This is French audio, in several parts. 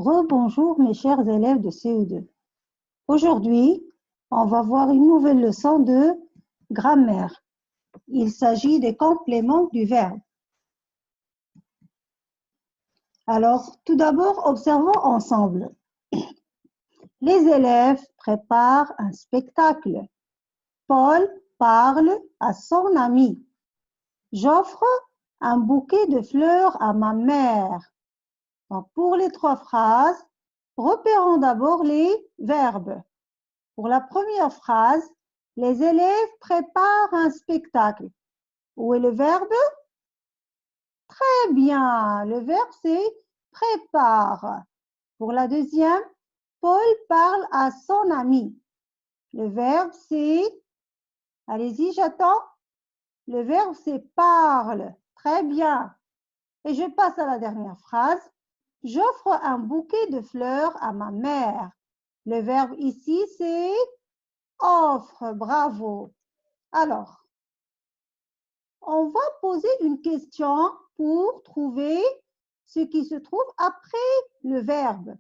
Rebonjour mes chers élèves de CE2. Aujourd'hui, on va voir une nouvelle leçon de grammaire. Il s'agit des compléments du verbe. Alors, tout d'abord, observons ensemble. Les élèves préparent un spectacle. Paul parle à son ami. J'offre un bouquet de fleurs à ma mère. Donc, pour les trois phrases, repérons d'abord les verbes. Pour la première phrase, les élèves préparent un spectacle. Où est le verbe? Très bien, le verbe c'est prépare. Pour la deuxième, Paul parle à son ami. Le verbe c'est, allez-y, j'attends. Le verbe c'est parle. Très bien. Et je passe à la dernière phrase. J'offre un bouquet de fleurs à ma mère. Le verbe ici c'est offre. Bravo. Alors, on va poser une question pour trouver ce qui se trouve après le verbe.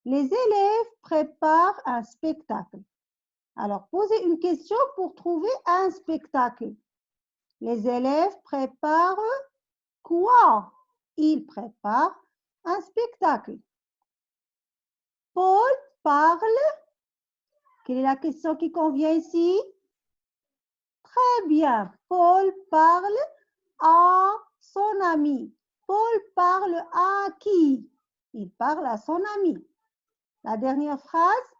Les élèves préparent un spectacle. Alors, posez une question pour trouver un spectacle. Les élèves préparent quoi? Ils préparent un spectacle. Paul parle. Quelle est la question qui convient ici? Très bien. Paul parle à son ami. Paul parle à qui? Il parle à son ami. La dernière phrase,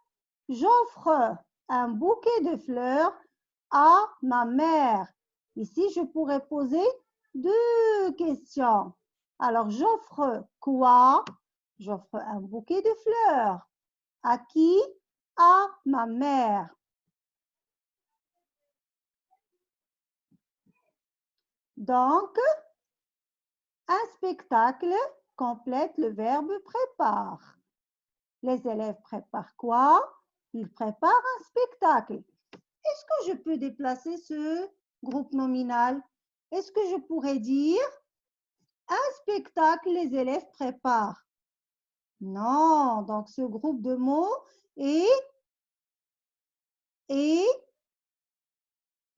j'offre un bouquet de fleurs à ma mère. Ici, je pourrais poser deux questions. Alors, j'offre quoi? J'offre un bouquet de fleurs. À qui? À ma mère. Donc, un spectacle complète le verbe prépare. Les élèves préparent quoi? Ils préparent un spectacle. Est-ce que je peux déplacer ce groupe nominal? Est-ce que je pourrais dire un spectacle, les élèves préparent? Non, donc ce groupe de mots est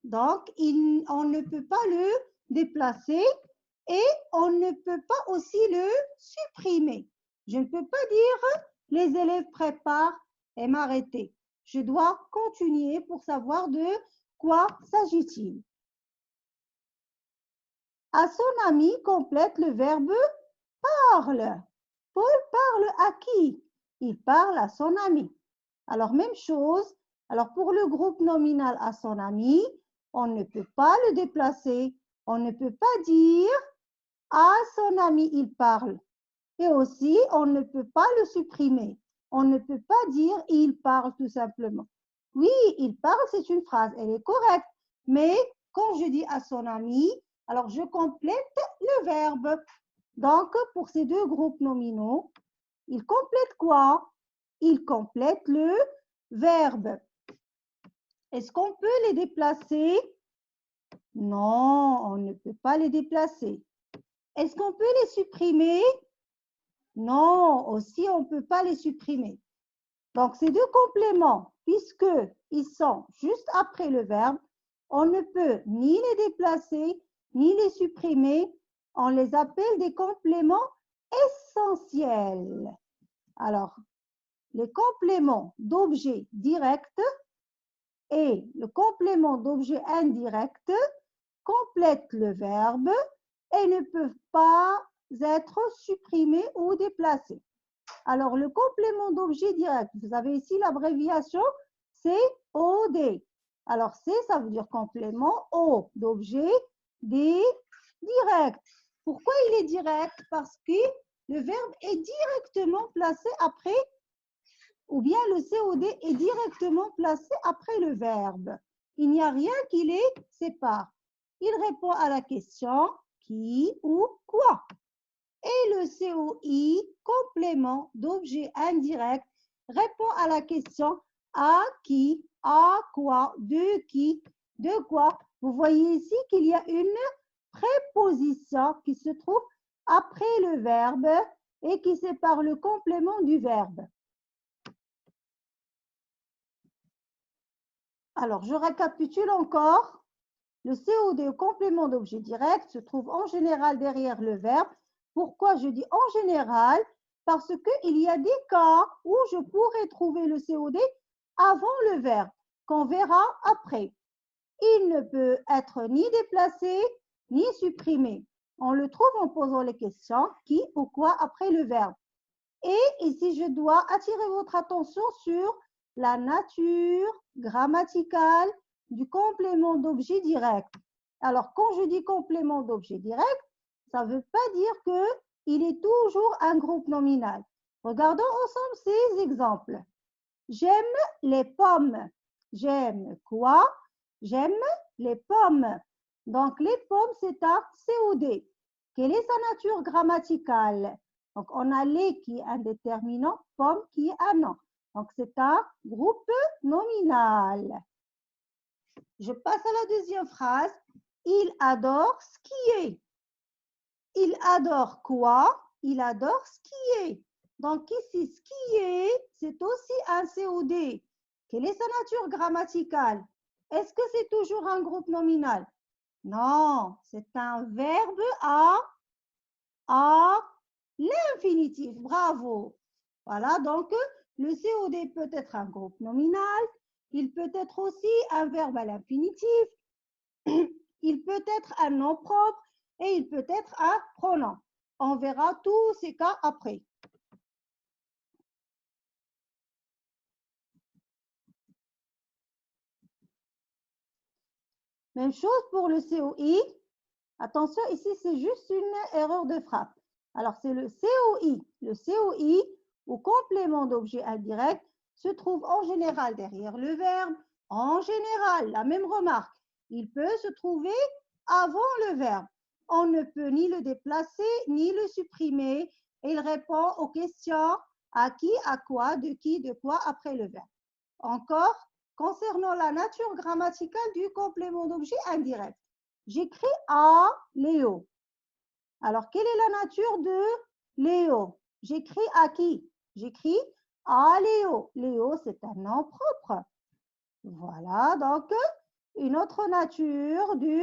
donc on ne peut pas le déplacer et on ne peut pas aussi le supprimer. Je ne peux pas dire les élèves préparent et m'arrêter. Je dois continuer pour savoir de quoi s'agit-il. À son ami complète le verbe parle. Paul parle à qui? Il parle à son ami. Alors, même chose. Alors, pour le groupe nominal à son ami, on ne peut pas le déplacer. On ne peut pas dire à son ami, il parle. Et aussi, on ne peut pas le supprimer. On ne peut pas dire il parle tout simplement. Oui, il parle, c'est une phrase, elle est correcte. Mais quand je dis à son ami, alors je complète le verbe. Donc, pour ces deux groupes nominaux, ils complètent quoi? Ils complètent le verbe. Est-ce qu'on peut les déplacer? Non, on ne peut pas les déplacer. Est-ce qu'on peut les supprimer? Non, aussi on ne peut pas les supprimer. Donc, ces deux compléments, puisqu'ils sont juste après le verbe, on ne peut ni les déplacer, ni les supprimer. On les appelle des compléments essentiels. Alors, les compléments d'objet direct et le complément d'objet indirect complètent le verbe et ne peuvent pas être supprimés ou déplacés. Alors, le complément d'objet direct, vous avez ici l'abréviation COD. Alors, C, ça veut dire complément, O d'objet, D, direct. Pourquoi il est direct? Parce que le verbe est directement placé après, ou bien le COD est directement placé après le verbe. Il n'y a rien qui les sépare. Il répond à la question qui ou quoi. Et le COI, complément d'objet indirect, répond à la question à qui, à quoi, de qui, de quoi. Vous voyez ici qu'il y a une préposition qui se trouve après le verbe et qui sépare le complément du verbe. Alors, je récapitule encore. Le COD, complément d'objet direct, se trouve en général derrière le verbe. Pourquoi je dis en général? Parce qu'il y a des cas où je pourrais trouver le COD avant le verbe, qu'on verra après. Il ne peut être ni déplacé, ni supprimé. On le trouve en posant les questions qui ou quoi après le verbe. Et ici, je dois attirer votre attention sur la nature grammaticale du complément d'objet direct. Alors, quand je dis complément d'objet direct, ça ne veut pas dire qu'il est toujours un groupe nominal. Regardons ensemble ces exemples. J'aime les pommes. J'aime quoi? J'aime les pommes. Donc, les pommes, c'est un COD. Quelle est sa nature grammaticale? Donc, on a les qui est un déterminant, pomme qui est un nom. Donc, c'est un groupe nominal. Je passe à la deuxième phrase. Il adore skier. Il adore quoi? Il adore skier. Donc, ici, skier, c'est aussi un COD. Quelle est sa nature grammaticale? Est-ce que c'est toujours un groupe nominal? Non, c'est un verbe à l'infinitif. Bravo. Voilà, donc le COD peut être un groupe nominal. Il peut être aussi un verbe à l'infinitif. Il peut être un nom propre et il peut être un pronom. On verra tous ces cas après. Même chose pour le COI. Attention, ici, c'est juste une erreur de frappe. Alors, c'est le COI. Le COI, ou complément d'objet indirect, se trouve en général derrière le verbe. En général, la même remarque. Il peut se trouver avant le verbe. On ne peut ni le déplacer, ni le supprimer. Et il répond aux questions à qui, à quoi, de qui, de quoi après le verbe. Encore, concernant la nature grammaticale du complément d'objet indirect. J'écris à Léo. Alors, quelle est la nature de Léo? J'écris à qui? J'écris à Léo. Léo, c'est un nom propre. Voilà, donc, une autre nature du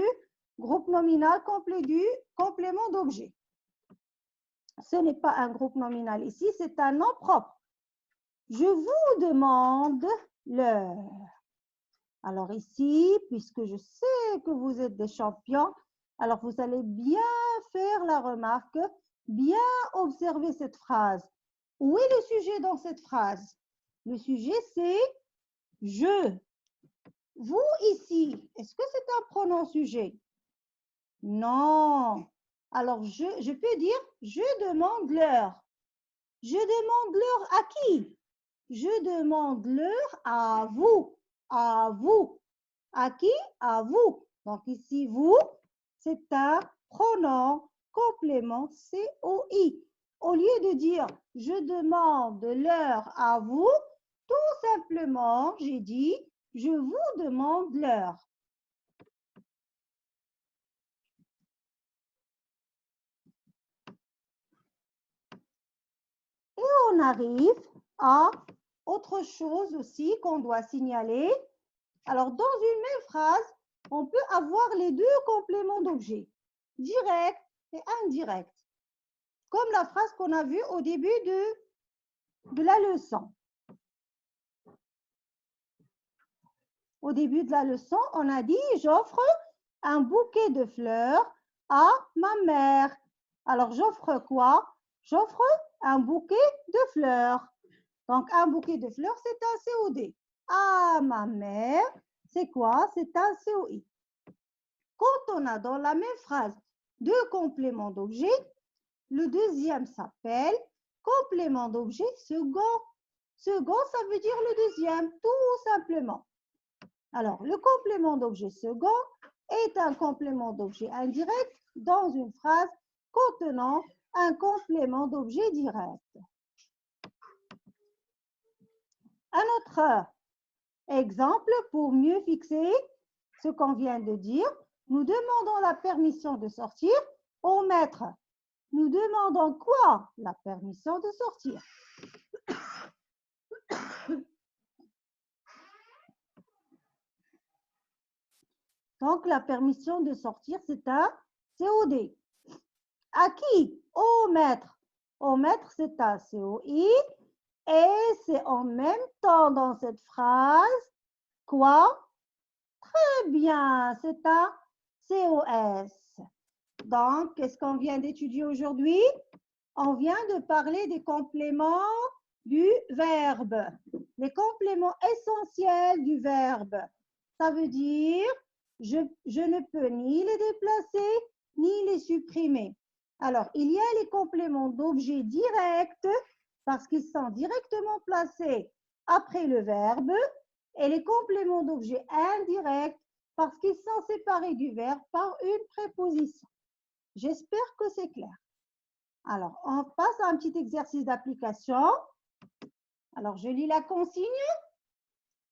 groupe nominal complet du complément d'objet. Ce n'est pas un groupe nominal ici, c'est un nom propre. Je vous demande l'heure. Alors ici, puisque je sais que vous êtes des champions, alors vous allez bien faire la remarque, bien observer cette phrase. Où est le sujet dans cette phrase? Le sujet, c'est « je ». Vous ici, est-ce que c'est un pronom sujet? Non. Alors, je peux dire « je demande l'heure ». Je demande l'heure à qui? Je demande l'heure à vous. À vous. À qui? À vous. Donc ici, vous, c'est un pronom complément COI. Au lieu de dire « je demande l'heure à vous », tout simplement, j'ai dit « je vous demande l'heure ». Et on arrive à autre chose aussi qu'on doit signaler. Alors, dans une même phrase, on peut avoir les deux compléments d'objet, direct et indirect, comme la phrase qu'on a vue au début de la leçon. Au début de la leçon, on a dit « j'offre un bouquet de fleurs à ma mère ». Alors, j'offre quoi? J'offre un bouquet de fleurs. Donc, un bouquet de fleurs, c'est un COD. À ma mère, c'est quoi? C'est un COI. Quand on a dans la même phrase deux compléments d'objet, le deuxième s'appelle complément d'objet second. Second, ça veut dire le deuxième, tout simplement. Alors, le complément d'objet second est un complément d'objet indirect dans une phrase contenant un complément d'objet direct. Un autre exemple pour mieux fixer ce qu'on vient de dire. Nous demandons la permission de sortir au maître. nous demandons quoi? La permission de sortir. Donc, la permission de sortir, c'est un COD. À qui? Au maître. Au maître, c'est un COI. Et c'est en même temps dans cette phrase, quoi? Très bien, c'est un COS. Donc, qu'est-ce qu'on vient d'étudier aujourd'hui? On vient de parler des compléments du verbe. Les compléments essentiels du verbe. Ça veut dire, je ne peux ni les déplacer, ni les supprimer. Alors, il y a les compléments d'objet directs, parce qu'ils sont directement placés après le verbe, et les compléments d'objet indirects, parce qu'ils sont séparés du verbe par une préposition. J'espère que c'est clair. Alors, on passe à un petit exercice d'application. Alors, je lis la consigne.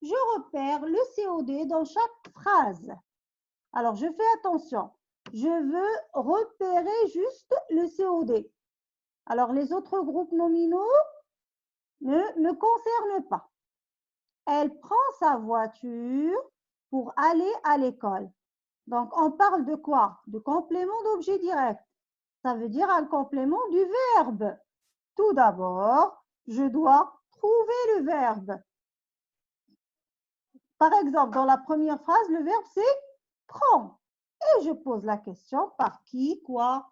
Je repère le COD dans chaque phrase. Alors, je fais attention. Je veux repérer juste le COD. Alors, les autres groupes nominaux ne me concernent pas. Elle prend sa voiture pour aller à l'école. Donc, on parle de quoi? De complément d'objet direct. Ça veut dire un complément du verbe. Tout d'abord, je dois trouver le verbe. Par exemple, dans la première phrase, le verbe c'est prend. Et je pose la question par qui, quoi?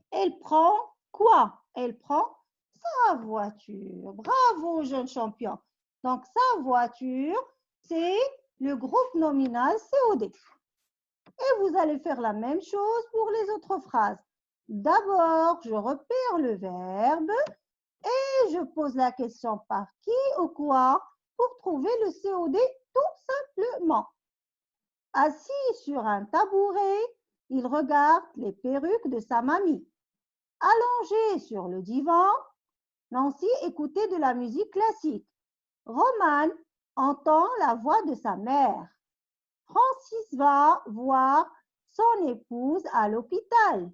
Elle prend quoi? Elle prend sa voiture. Bravo, jeune champion. Donc, sa voiture, c'est le groupe nominal COD. Et vous allez faire la même chose pour les autres phrases. D'abord, je repère le verbe et je pose la question par qui ou quoi pour trouver le COD tout simplement. Assis sur un tabouret, il regarde les perruques de sa mamie. Allongé sur le divan, Nancy écoutait de la musique classique. Roman entend la voix de sa mère. Francis va voir son épouse à l'hôpital.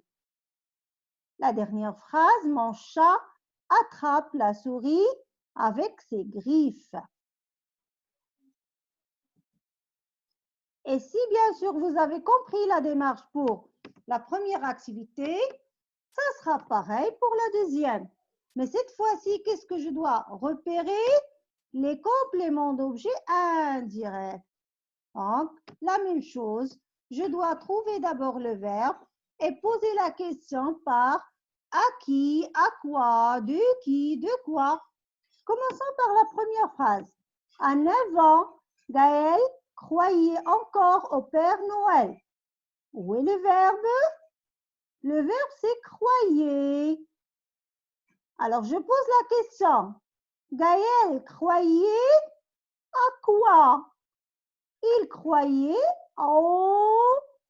La dernière phrase, mon chat attrape la souris avec ses griffes. Et si bien sûr vous avez compris la démarche pour la première activité, ça sera pareil pour la deuxième. Mais cette fois-ci, qu'est-ce que je dois repérer? Les compléments d'objet indirects. Donc, la même chose, je dois trouver d'abord le verbe et poser la question par à qui, à quoi, de qui, de quoi. Commençons par la première phrase. À 9 ans, Gaël croyait encore au Père Noël. Où est le verbe? Le verbe, c'est croyait. Alors, je pose la question. Gaël croyait à quoi? Il croyait au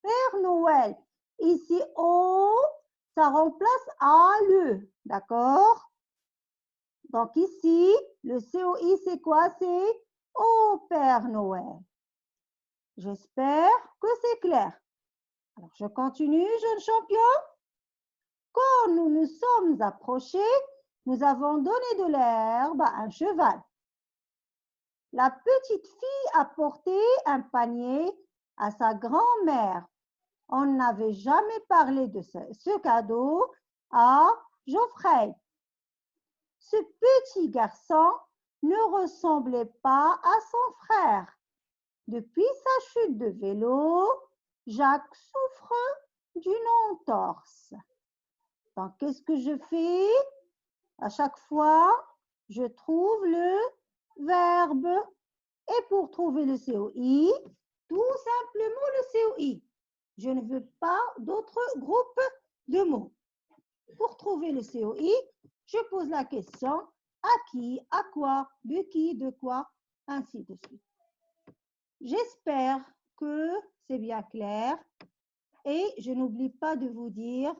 Père Noël. Ici, au, ça remplace à le. D'accord? Donc ici, le COI, c'est quoi? C'est au Père Noël. J'espère que c'est clair. Alors, je continue, jeune champion. Quand nous nous sommes approchés, nous avons donné de l'herbe à un cheval. La petite fille a porté un panier à sa grand-mère. On n'avait jamais parlé de ce cadeau à Geoffrey. Ce petit garçon ne ressemblait pas à son frère. Depuis sa chute de vélo, Jacques souffre d'une entorse. Donc, qu'est-ce que je fais? À chaque fois, je trouve le verbe. Et pour trouver le COI, tout simplement le COI. Je ne veux pas d'autres groupes de mots. Pour trouver le COI, je pose la question à qui, à quoi, de quoi, ainsi de suite. J'espère que c'est bien clair et je n'oublie pas de vous dire,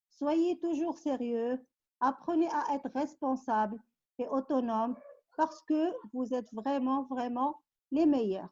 soyez toujours sérieux, apprenez à être responsable et autonome parce que vous êtes vraiment, vraiment les meilleurs.